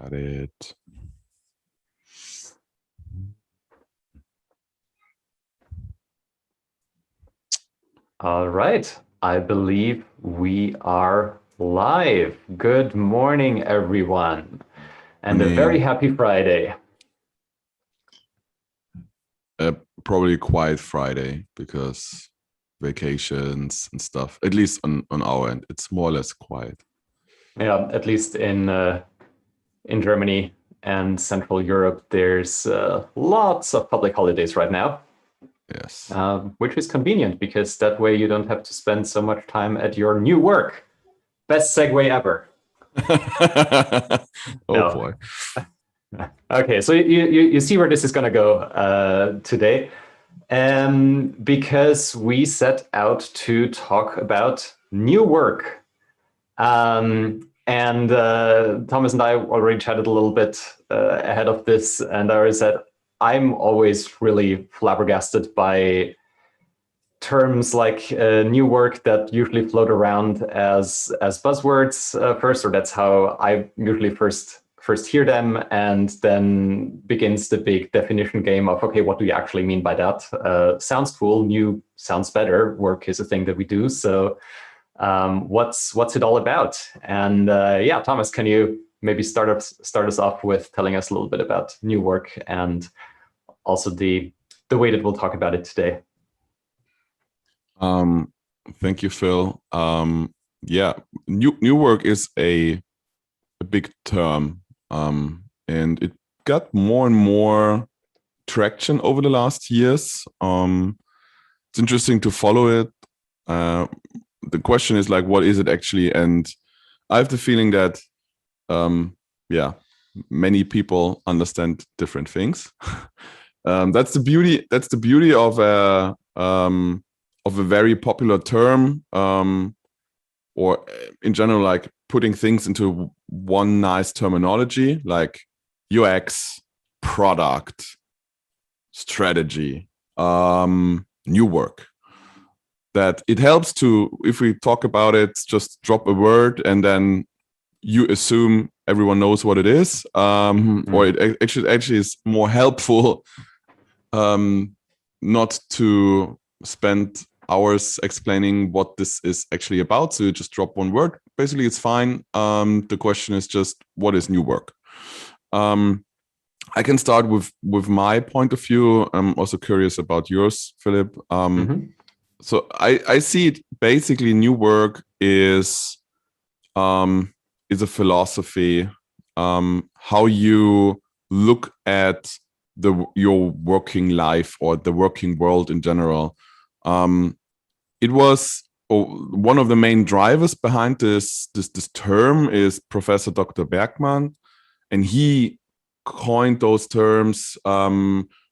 Got it. All right, I believe we are live. Good morning, everyone, and a very happy Friday. Probably quiet Friday because vacations and stuff, at least on our end, it's more or less quiet. Yeah, at least in Germany and Central Europe, there's lots of public holidays right now. Yes. Which is convenient because that way you don't have to spend so much time at your new work. Best segue ever. Boy. Okay, so you see where this is going to go today. Because we set out to talk about new work. And Thomas and I already chatted a little bit ahead of this, and I already said, I'm always really flabbergasted by terms like new work that usually float around as buzzwords first, or that's how I usually first hear them, and then begins the big definition game of, okay, what do you actually mean by that? Sounds cool, new sounds better, work is a thing that we do, so what's it all about? And yeah, Thomas, can you maybe start us off with telling us a little bit about new work and also the way that we'll talk about it today? Thank you, Phil. Yeah, new work is a big term, and it got more and more traction over the last years. It's interesting to follow it. The question is like, what is it actually? And I have the feeling that, yeah, many people understand different things. That's the beauty. That's the beauty of a very popular term, or in general, like putting things into one nice terminology, like UX, product, strategy, new work. That it helps to, if we talk about it, just drop a word and then you assume everyone knows what it is, or it actually is more helpful not to spend hours explaining what this is actually about. So you just drop one word. Basically, it's fine. The question is just, what is new work? I can start with my point of view. I'm also curious about yours, Philipp. So I see it basically. New work is a philosophy, how you look at your working life or the working world in general. It was one of the main drivers behind this term is Professor Dr. Bergman, and he coined those terms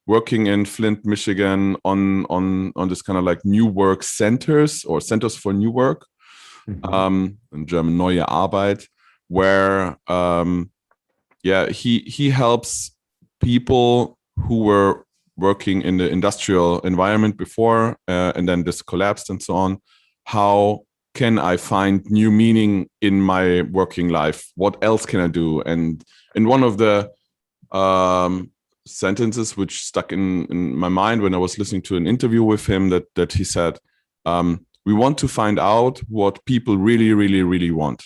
working in Flint, Michigan on this kind of like new work centers or centers for new work, in German Neue Arbeit, where he helps people who were working in the industrial environment before, and then this collapsed and so on. How can I find new meaning in my working life? What else can I do? And in one of the sentences which stuck in my mind when I was listening to an interview with him, that he said, we want to find out what people really, really, really want.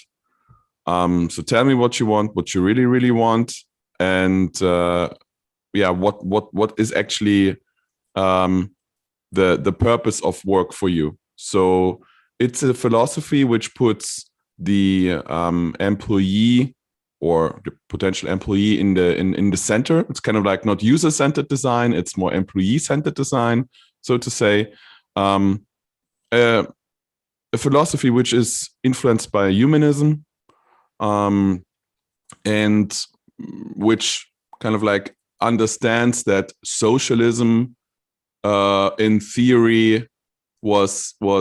So tell me what you want, what you really, really want, and what is actually the purpose of work for you. So it's a philosophy which puts the employee or the potential employee in the center. It's kind of like not user-centered design, it's more employee-centered design, so to say. A philosophy which is influenced by humanism, and which kind of like understands that socialism in theory was or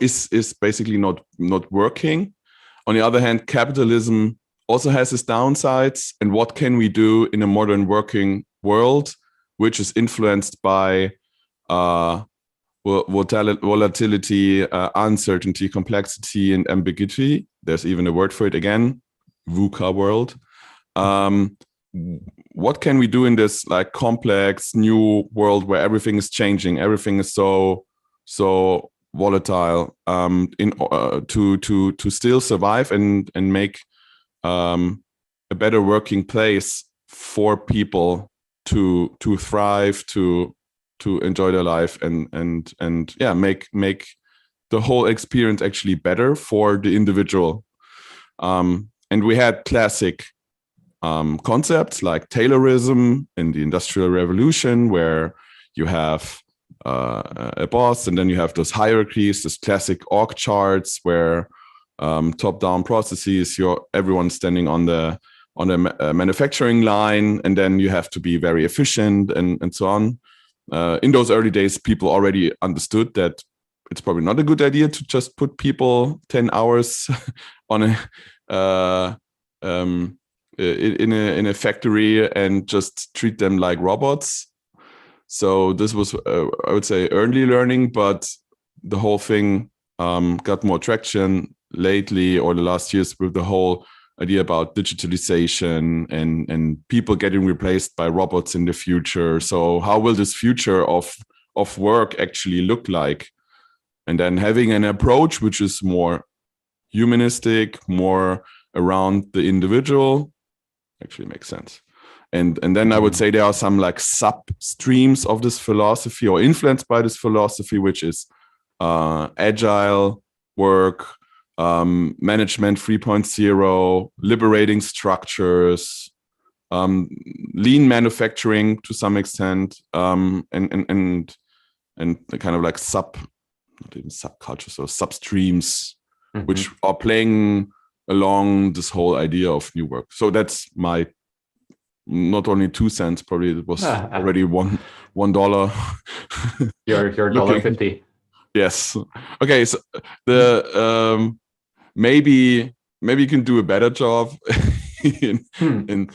is basically not working. On the other hand, capitalism also has its downsides, and what can we do in a modern working world which is influenced by volatility, uncertainty, complexity, and ambiguity? There's even a word for it again, VUCA world. what can we do in this like complex new world where everything is changing, everything is so volatile, to still survive and make a better working place for people to thrive, to enjoy their life, and yeah, make the whole experience actually better for the individual. And we had classic concepts like Taylorism in the Industrial Revolution, where you have a boss, and then you have those hierarchies, this classic org charts where top-down processes, everyone standing on the manufacturing line, and then you have to be very efficient and so on. In those early days, people already understood that it's probably not a good idea to just put people 10 hours on in a factory and just treat them like robots. So this was, I would say, early learning, but the whole thing got more traction lately, or the last years, with the whole idea about digitalization and people getting replaced by robots in the future. So how will this future of work actually look like? And then having an approach which is more humanistic, more around the individual, actually makes sense. And then I would say there are some like sub streams of this philosophy, or influenced by this philosophy, which is agile work, management 3.0, liberating structures, lean manufacturing to some extent, and the kind of like not even subcultures, so substreams, which are playing along this whole idea of new work. So that's my, not only 2 cents, probably it was already $1. Your $1.50. Yes. Okay. So the maybe you can do a better job in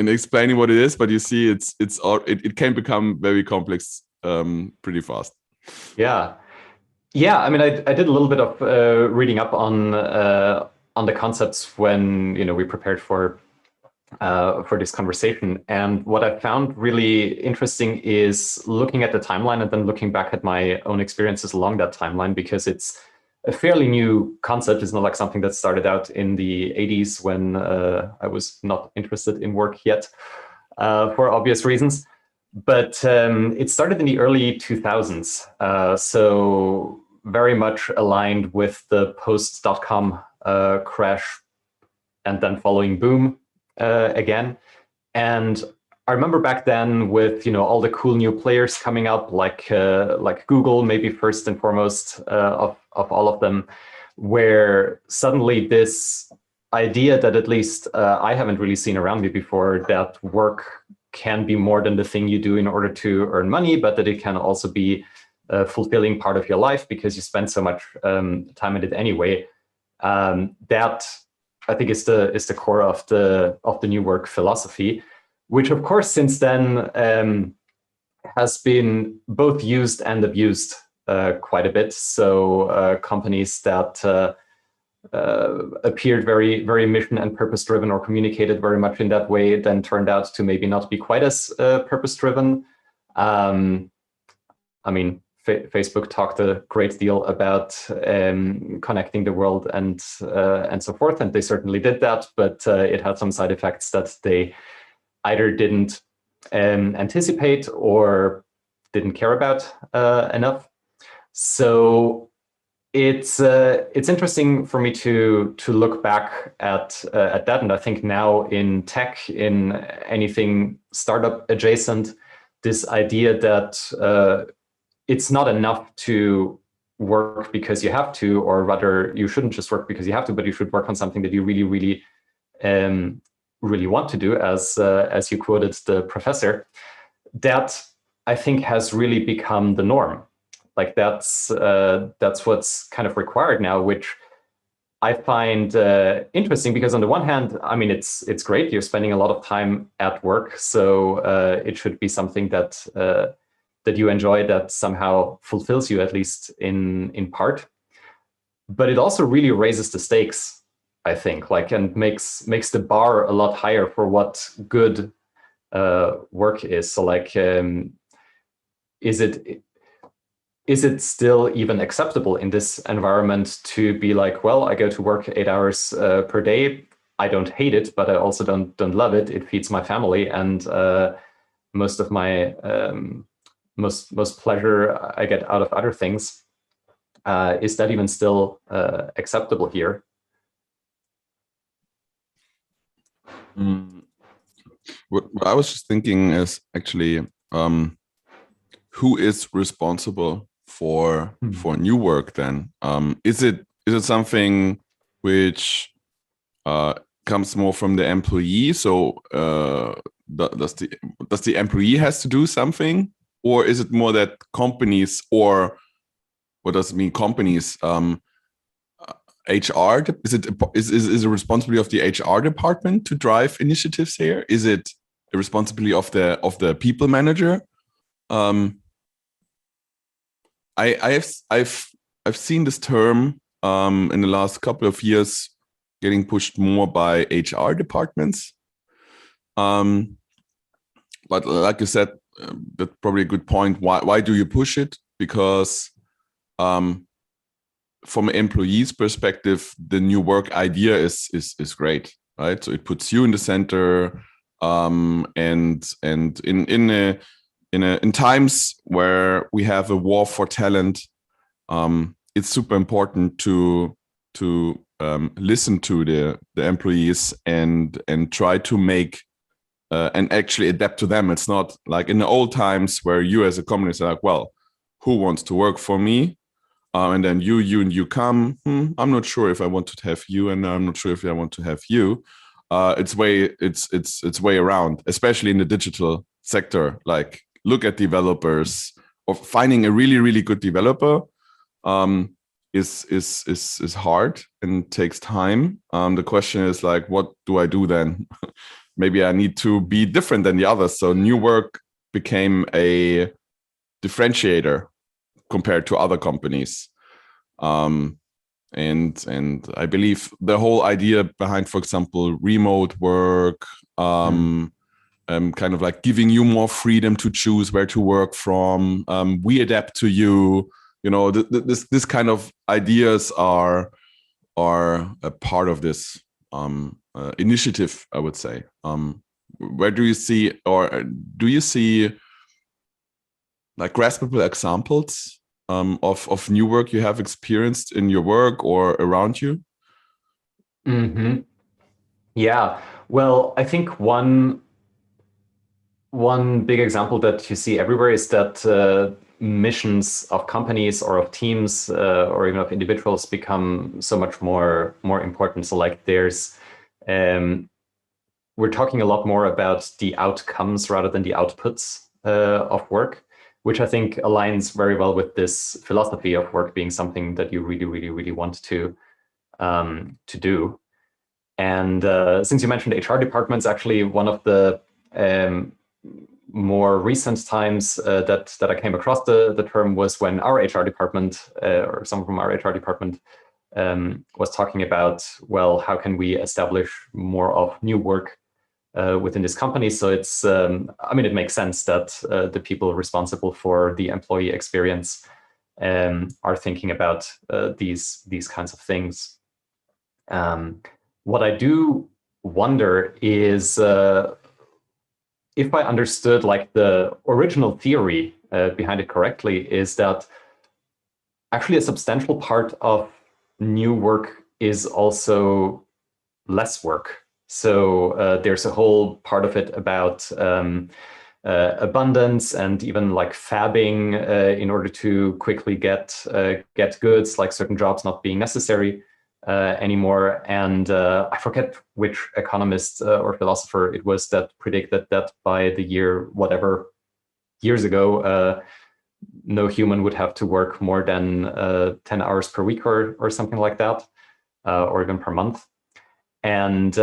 explaining what it is, but you see, it can become very complex pretty fast. Yeah. I mean, I did a little bit of reading up on the concepts when we prepared for this conversation, and what I found really interesting is looking at the timeline and then looking back at my own experiences along that timeline, because it's a fairly new concept. It's not like something that started out in the 80s when I was not interested in work yet, for obvious reasons. But it started in the early 2000s, so very much aligned with the post-dot-com crash and then following boom again. And I remember back then with all the cool new players coming up, like Google, maybe first and foremost of all of them, where suddenly this idea that at least I haven't really seen around me before, that work can be more than the thing you do in order to earn money, but that it can also be a fulfilling part of your life because you spend so much time in it anyway. That I think is the core of the new work philosophy, which of course since then has been both used and abused quite a bit. So companies that appeared very, very mission and purpose driven, or communicated very much in that way, then turned out to maybe not be quite as purpose driven. I mean, Facebook talked a great deal about connecting the world and so forth, and they certainly did that, but it had some side effects that they either didn't anticipate or didn't care about enough. So it's interesting for me to look back at that, and I think now in tech, in anything startup adjacent, this idea that it's not enough to work because you have to, or rather, you shouldn't just work because you have to, but you should work on something that you really, really, really want to do, as you quoted the professor. That I think has really become the norm. Like that's what's kind of required now, which I find interesting, because on the one hand, I mean, it's great. You're spending a lot of time at work, so it should be something that you enjoy, that somehow fulfills you, at least in part. But it also really raises the stakes, I think, like, and makes the bar a lot higher for what good work is. So like, is it still even acceptable in this environment to be like, well, I go to work 8 hours per day. I don't hate it, but I also don't love it. It feeds my family, and most of my most pleasure I get out of other things. Is that even still acceptable here? What I was just thinking is actually, who is responsible for new work then? Is it something which comes more from the employee? So does the employee has to do something, or is it more that companies, or what does it mean companies? HR, is it a responsibility of the HR department to drive initiatives here? Is it the responsibility of the people manager? I've seen this term in the last couple of years getting pushed more by HR departments. But like you said, that's probably a good point. Why do you push it? Because from an employee's perspective, the new work idea is great, right? So it puts you in the center, and in times where we have a war for talent, it's super important to listen to the employees and try to make and actually adapt to them. It's not like in the old times where you as a company say like, well, who wants to work for me? And then you come, I'm not sure if I want to have you, and I'm not sure if I want to have you. It's way around, especially in the digital sector. Like, look at developers, or finding a really, really good developer is hard and takes time. The question is like, what do I do then? Maybe I need to be different than the others. So new work became a differentiator compared to other companies. And I believe the whole idea behind, for example, remote work, kind of like giving you more freedom to choose where to work from. We adapt to you. You know, this kind of ideas are a part of this initiative, I would say. Where do you see, or do you see like graspable examples of new work you have experienced in your work or around you? Yeah, well, I think one big example that you see everywhere is that missions of companies or of teams or even of individuals become so much more important. So like there's we're talking a lot more about the outcomes rather than the outputs of work, which I think aligns very well with this philosophy of work being something that you really, really, really want to do. And since you mentioned HR departments, actually one of the more recent times that I came across the term was when our HR department or someone from our HR department was talking about, well, how can we establish more of new work within this company? So it's, I mean, it makes sense that the people responsible for the employee experience are thinking about these kinds of things. What I do wonder is if I understood like the original theory behind it correctly, is that actually a substantial part of new work is also less work. So there's a whole part of it about abundance and even like fabbing in order to quickly get goods, like certain jobs not being necessary anymore. And I forget which economist or philosopher it was that predicted that by the year whatever years ago, no human would have to work more than 10 hours per week or something like that, or even per month. And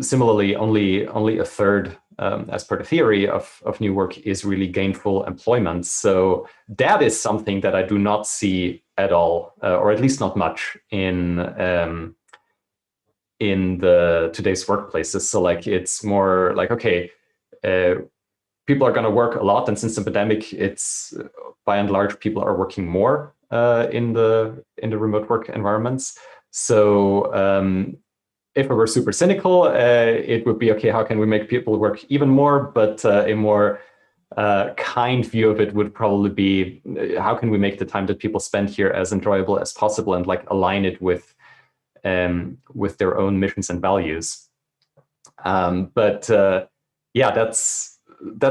similarly, only a third, as per the theory of new work, is really gainful employment. So that is something that I do not see at all, or at least not much in in the today's workplaces. So like it's more like, okay, people are going to work a lot, and since the pandemic, it's by and large people are working more in the remote work environments. So if we were super cynical, it would be, okay, how can we make people work even more? But a more kind view of it would probably be, how can we make the time that people spend here as enjoyable as possible, and like align it with their own missions and values. But yeah, that's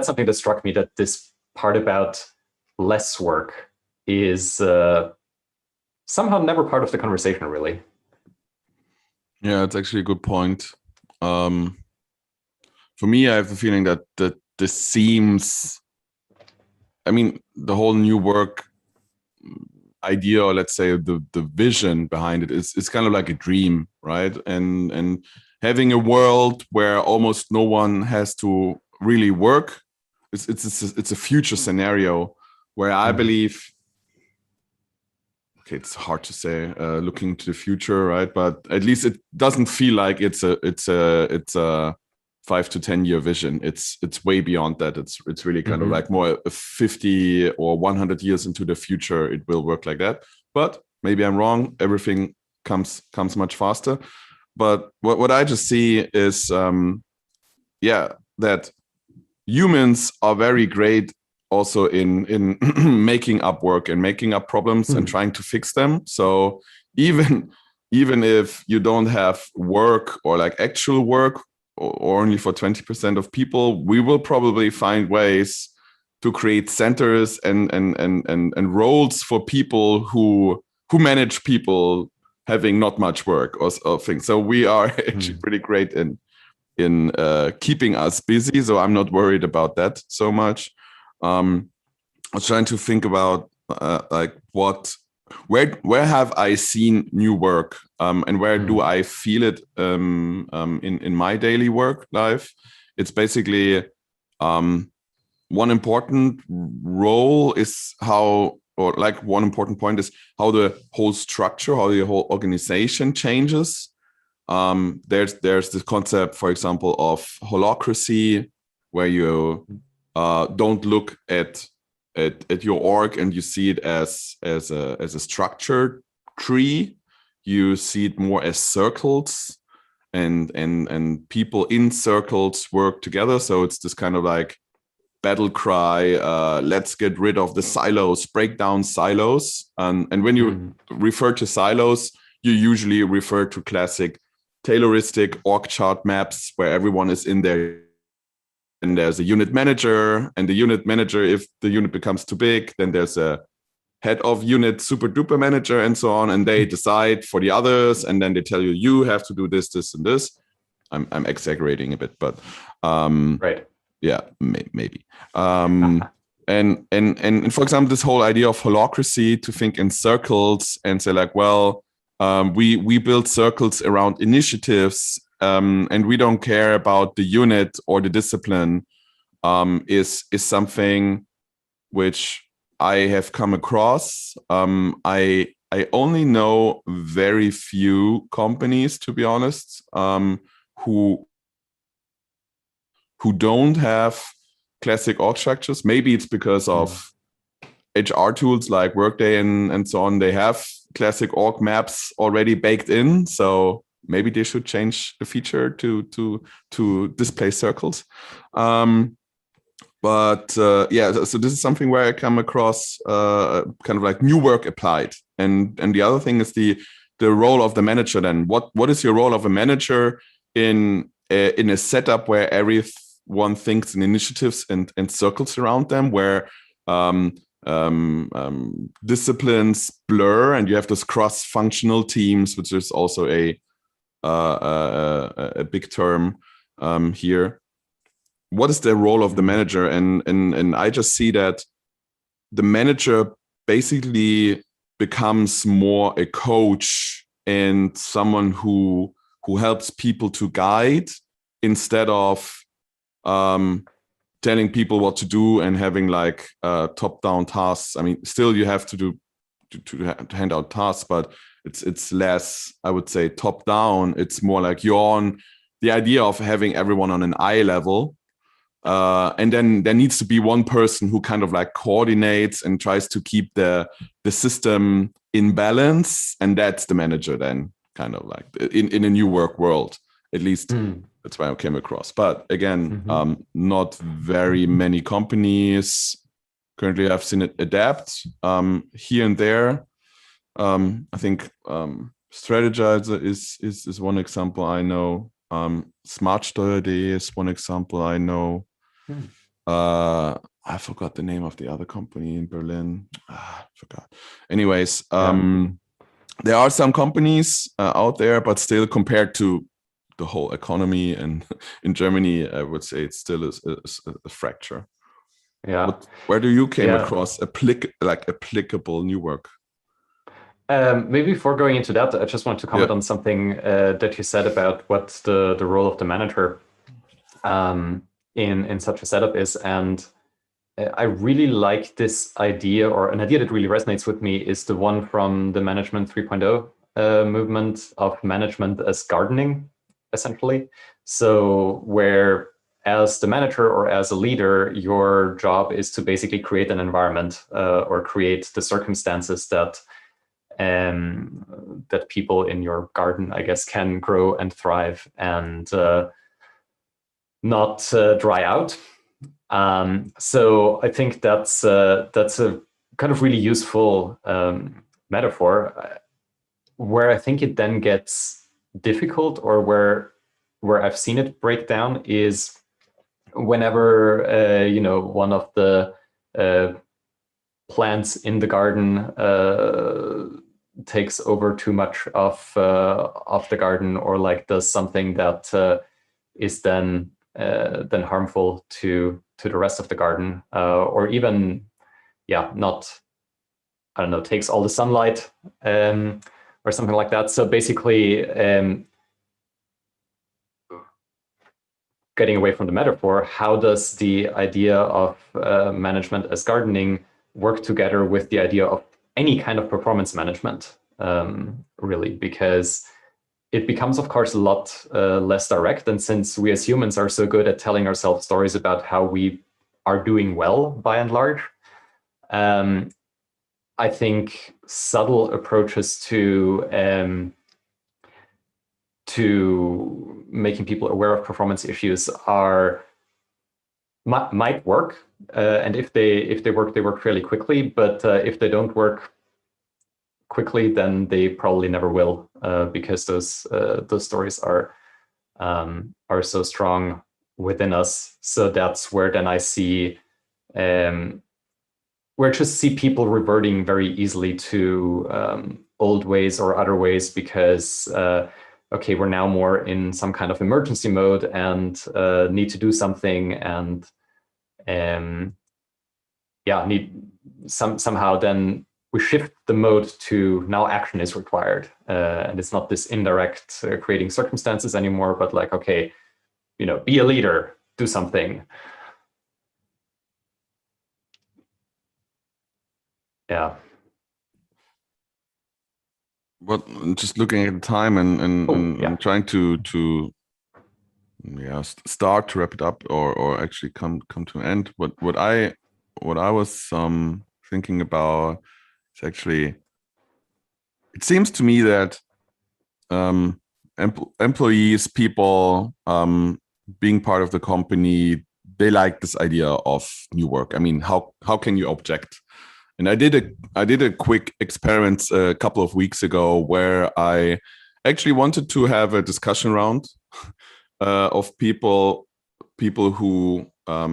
something that struck me, that this part about less work is somehow never part of the conversation, really. Yeah, it's actually a good point. For me, I have the feeling that this seems, I mean, the whole new work idea, or let's say the vision behind it, is kind of like a dream, right? And having a world where almost no one has to really work, it's a future scenario where I believe, okay, it's hard to say, looking to the future, right? But at least it doesn't feel like it's a 5 to 10 year vision. It's way beyond that. It's really kind of like more 50 or 100 years into the future, it will work like that. But maybe I'm wrong. Everything comes much faster. But what I just see is, that humans are very great also in making up work and making up problems and trying to fix them. So even if you don't have work, or like actual work, or only for 20% of people, we will probably find ways to create centers and roles for people who manage people having not much work or things. So we are actually pretty great in keeping us busy. So I'm not worried about that so much. I was trying to think about like where have I seen new work, and where do I feel it in my daily work life? It's basically one important role is how, or like one important point is how the whole structure, how the whole organization changes. There's this concept, for example, of holacracy, where you don't look at your org and you see it as a structured tree. You see it more as circles, and people in circles work together. So it's this kind of like battle cry, let's get rid of the silos, break down silos. And when you refer to silos, you usually refer to classic Tayloristic org chart maps where everyone is in there, and there's a unit manager, and the unit manager, if the unit becomes too big, then there's a head of unit super duper manager and so on, and they decide for the others, and then they tell you have to do this and this. I'm exaggerating a bit, but right. Yeah, maybe. And for example, this whole idea of holacracy, to think in circles and say like, well, we build circles around initiatives, and we don't care about the unit or the discipline, is something which I have come across. I only know very few companies, to be honest, who don't have classic org structures. Maybe it's because of HR tools like Workday and so on. They have classic org maps already baked in, so maybe they should change the feature to display circles. But yeah, so this is something where I come across kind of like new work applied. And the other thing is the role of the manager. Then what is your role of a manager in a setup where everyone thinks in initiatives and circles around them, where disciplines blur, and you have those cross-functional teams, which is also a big term here. What is the role of the manager? And I just see that the manager basically becomes more a coach and someone who helps people to guide, instead of telling people what to do and having like top-down tasks. I mean, still you have to hand out tasks, but it's less, I would say, top down. It's more like you're on the idea of having everyone on an eye level. And then there needs to be one person who kind of like coordinates and tries to keep the system in balance. And that's the manager then, kind of like in a new work world, at least. That's why I came across. But again, not very many companies currently I've seen it adapt here and there. I think Strategizer is one example I know. Smartsteuer.de is one example I know. I forgot the name of the other company in Berlin. Forgot. Anyways, there are some companies out there, but still compared to the whole economy and in Germany, I would say it's still a fracture. Yeah. Where do you came across applicable new work? Maybe before going into that, I just want to comment on something that you said about what the role of the manager in such a setup is. And I really like this idea, or an idea that really resonates with me is the one from the Management 3.0 movement of management as gardening, essentially. So where as the manager or as a leader, your job is to basically create an environment or create the circumstances that that people in your garden, I guess, can grow and thrive and not dry out. So I think that's a kind of really useful metaphor. Where I think it then gets difficult, or where I've seen it break down, is whenever one of the plants in the garden takes over too much of the garden, or like does something that is then harmful to the rest of the garden, or even takes all the sunlight or something like that. So basically, getting away from the metaphor, how does the idea of management as gardening work together with the idea of any kind of performance management, really? Because it becomes, of course, a lot less direct. And since we as humans are so good at telling ourselves stories about how we are doing well, by and large, I think subtle approaches to making people aware of performance issues might work, and if they work, they work fairly quickly. But if they don't work quickly, then they probably never will, because those stories are so strong within us. So that's where then I see where I just see people reverting very easily to old ways or other ways, because okay, we're now more in some kind of emergency mode and need to do something, and need somehow then we shift the mode to now action is required, and it's not this indirect creating circumstances anymore, but like, okay, be a leader, do something. Yeah. But just looking at the time and trying to start to wrap it up, or actually come to an end. What I was thinking about is actually, it seems to me that employees, people being part of the company, they like this idea of new work. I mean, how can you object? And I did a quick experiment a couple of weeks ago where I actually wanted to have a discussion round of people who are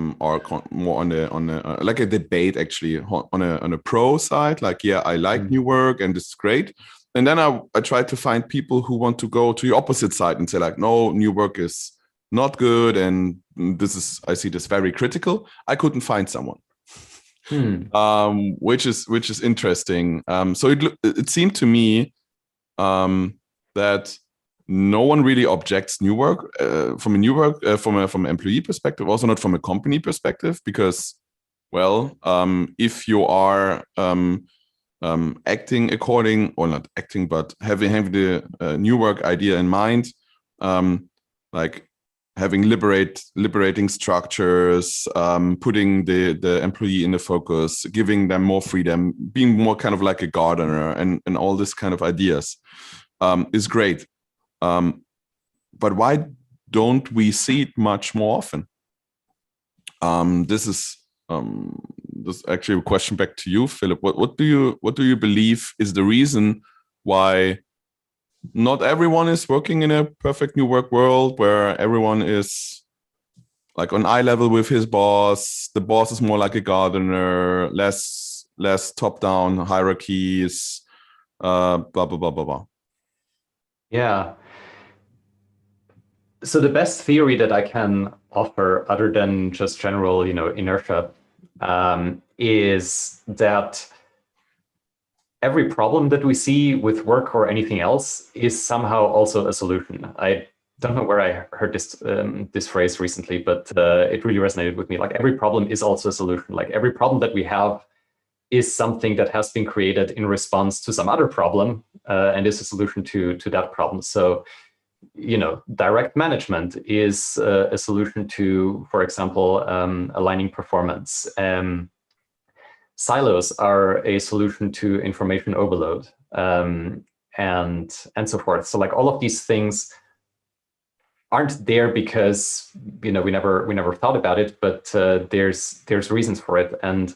more on a like a debate, actually, on a pro side, like, yeah, I like new work and this is great. And then I tried to find people who want to go to the opposite side and say, like, no, new work is not good, and I see this very critical. I couldn't find someone. Which is interesting. So it seemed to me that no one really objects new work from an employee perspective, also not from a company perspective, because, well, if you are acting according, or not acting, but having the new work idea in mind, like having liberating structures, putting the employee in the focus, giving them more freedom, being more kind of like a gardener, and all this kind of ideas is great. But why don't we see it much more often? This is actually a question back to you, Philipp. What do you believe is the reason why not everyone is working in a perfect new work world where everyone is like on eye level with his boss? The boss is more like a gardener, less top-down hierarchies, blah blah blah blah blah. Yeah. So the best theory that I can offer, other than just general, inertia, is that every problem that we see with work or anything else is somehow also a solution. I don't know where I heard this phrase recently, but it really resonated with me. Like, every problem is also a solution. Like, every problem that we have is something that has been created in response to some other problem, and is a solution to that problem. So, direct management is a solution to, for example, aligning performance. Silos are a solution to information overload, and so forth. So, like, all of these things aren't there because we never thought about it, but there's reasons for it, and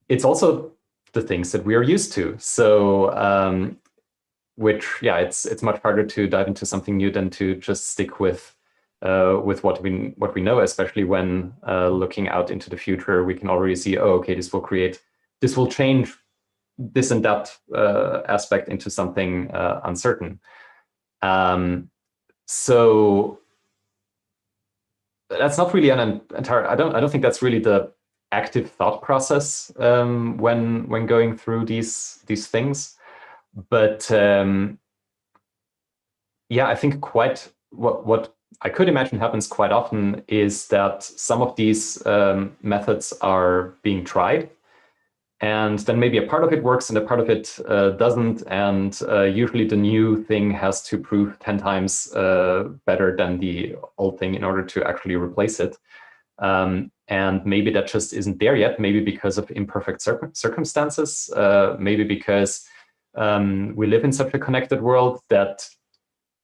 it's also the things that we are used to. So, which, yeah, it's much harder to dive into something new than to just stick with what we know, especially when looking out into the future. We can already see, oh, okay, this will change this and that aspect into something uncertain. So that's not really an entire. I don't think that's really the active thought process when going through these things. But yeah, I think quite what I could imagine happens quite often is that some of these methods are being tried, and then maybe a part of it works and a part of it doesn't, and usually the new thing has to prove 10 times better than the old thing in order to actually replace it. And maybe that just isn't there yet, maybe because of imperfect circumstances, maybe because we live in such a connected world that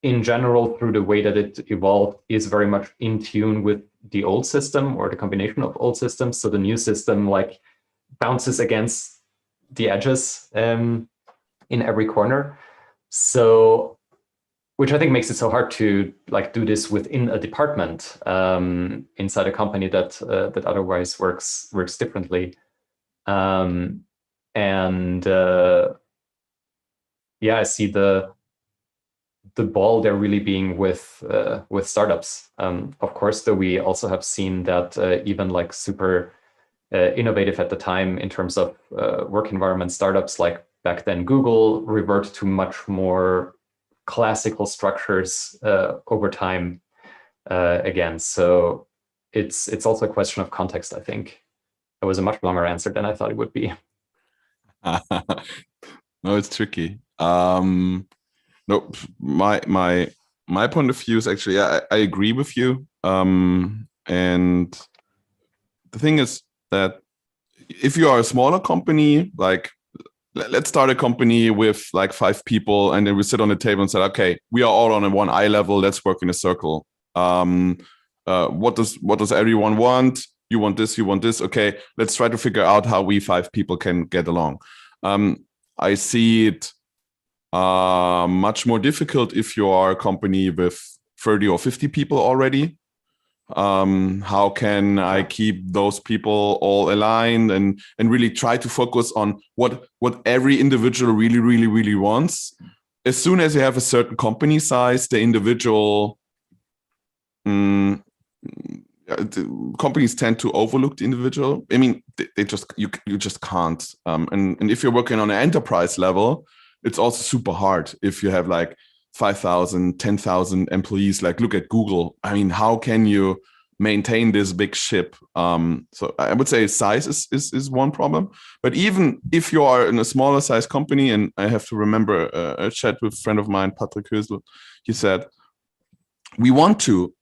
in general, through the way that it evolved, is very much in tune with the old system or the combination of old systems. So the new system like bounces against the edges in every corner. So, which I think makes it so hard to like do this within a department inside a company that otherwise works differently. And yeah, I see the ball there really being with startups. Of course, though, we also have seen that even like super innovative at the time in terms of work environment startups, like back then Google, revert to much more classical structures over time again. So it's also a question of context, I think. It was a much longer answer than I thought it would be. No, it's tricky. No, my point of view is actually, I agree with you. And the thing is that if you are a smaller company, like let's start a company with like 5 people, and then we sit on the table and say, okay, we are all on a one eye level. Let's work in a circle. What does everyone want? You want this, you want this. Okay, let's try to figure out how we 5 people can get along. I see it much more difficult if you are a company with 30 or 50 people already. How can I keep those people all aligned and really try to focus on what every individual really wants? As soon as you have a certain company size, the individual companies tend to overlook the individual. I mean, they just you just can't. And if you're working on an enterprise level, it's also super hard if you have like 5,000, 10,000 employees. Like, look at Google. I mean, how can you maintain this big ship. So I would say size is one problem. But even if you are in a smaller size company, and I have to remember a chat with a friend of mine, Patrick Hösel, he said, we want to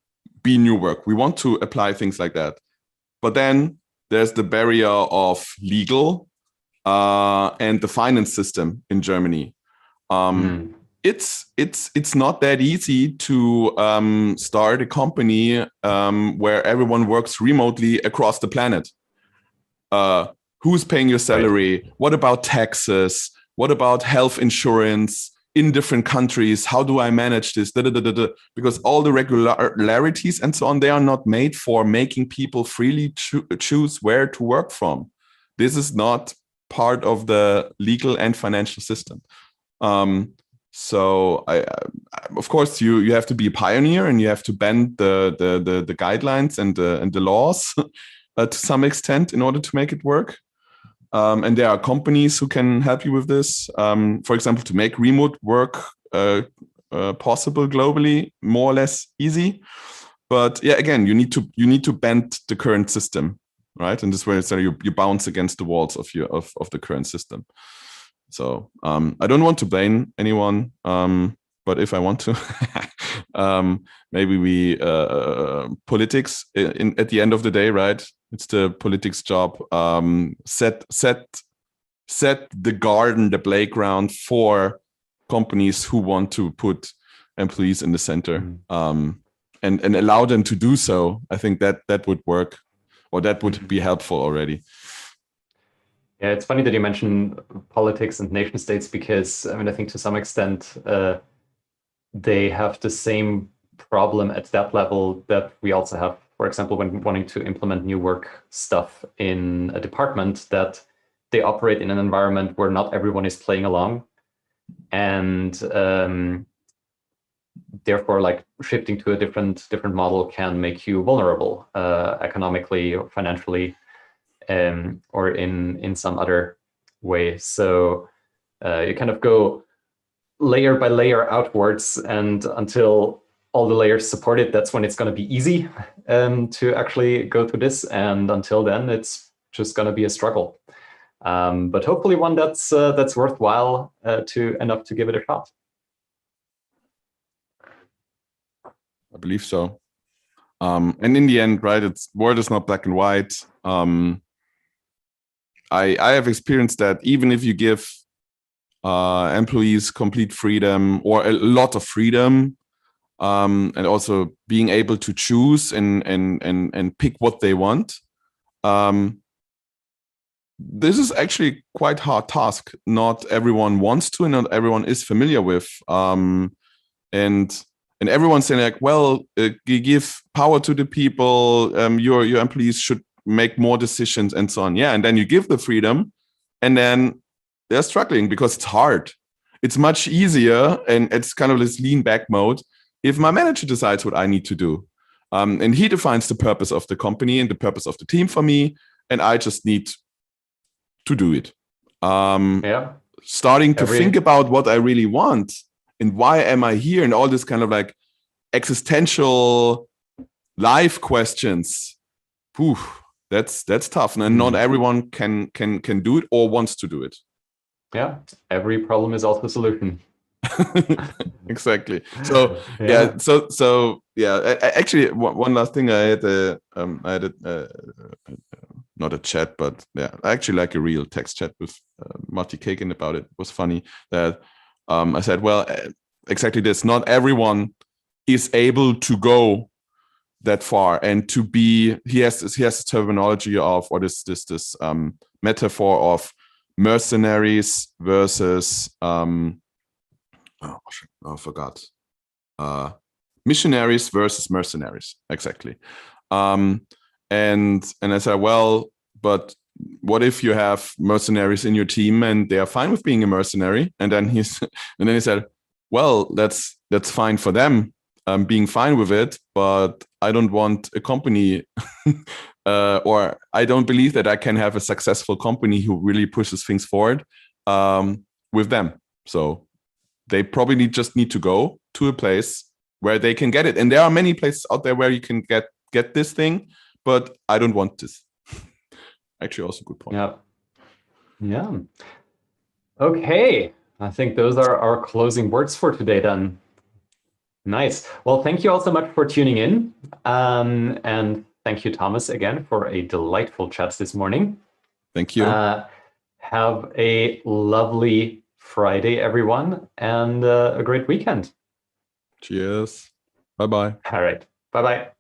be new work. We want to apply things like that. But then there's the barrier of legal and the finance system in Germany. It's not that easy to start a company where everyone works remotely across the planet. Who's paying your salary? Right. What about taxes? What about health insurance in different countries? How do I manage this? Because all the regularities and so on, they are not made for making people freely choose where to work from. This is not part of the legal and financial system. So of course, you have to be a pioneer, and you have to bend the guidelines and the laws to some extent in order to make it work. And there are companies who can help you with this. For example, to make remote work possible globally, more or less easy. But yeah, again, you need to bend the current system, right? And this way, so you bounce against the walls of the current system. So I don't want to blame anyone, but if I want to, maybe we politics at the end of the day, right? It's the politics job. Set the garden, the playground for companies who want to put employees in the center, and allow them to do so. I think that would work, or that would be helpful already. Yeah, it's funny that you mention politics and nation states, because I mean, I think to some extent they have the same problem at that level that we also have, for example, when wanting to implement new work stuff in a department, that they operate in an environment where not everyone is playing along. And therefore, like, shifting to a different model can make you vulnerable economically or financially, or in some other way. So you kind of go layer by layer outwards, and until all the layers support it, that's when it's going to be easy to actually go through this. And until then, it's just going to be a struggle. But hopefully one that's worthwhile to enough to give it a shot. I believe so. And in the end, right, world is not black and white. I have experienced that even if you give employees complete freedom, or a lot of freedom, and also being able to choose and pick what they want, this is actually quite hard task. Not everyone wants to, and not everyone is familiar with. And everyone's saying like, well, you give power to the people. Your employees should make more decisions and so on. Yeah, and then you give the freedom, and then they're struggling because it's hard. It's much easier, and it's kind of this lean back mode. If my manager decides what I need to do, and he defines the purpose of the company and the purpose of the team for me, and I just need to do it. Starting to think about what I really want and why am I here, and all this kind of like existential life questions. That's tough, and not everyone can do it or wants to do it. Yeah, every problem is also a solution. Exactly. So actually, one last thing, I had not a chat, but yeah, actually like a real text chat with Marty Kagan about it. It was funny that I said, well, exactly this. Not everyone is able to go that far, and to be. He has this terminology of, or this metaphor of mercenaries versus I forgot. Missionaries versus mercenaries. Exactly. And I said, well, but what if you have mercenaries in your team and they are fine with being a mercenary? And then he said, well, that's fine for them, being fine with it, but I don't want a company or I don't believe that I can have a successful company who really pushes things forward with them. So they probably just need to go to a place where they can get it. And there are many places out there where you can get get this thing, but I don't want this. Actually, also a good point. Yeah. Yeah. Okay. I think those are our closing words for today then. Nice. Well, thank you all so much for tuning in. And thank you, Thomas, again, for a delightful chat this morning. Thank you. Have a lovely Friday, everyone, and a great weekend. Cheers. Bye-bye. All right. Bye-bye.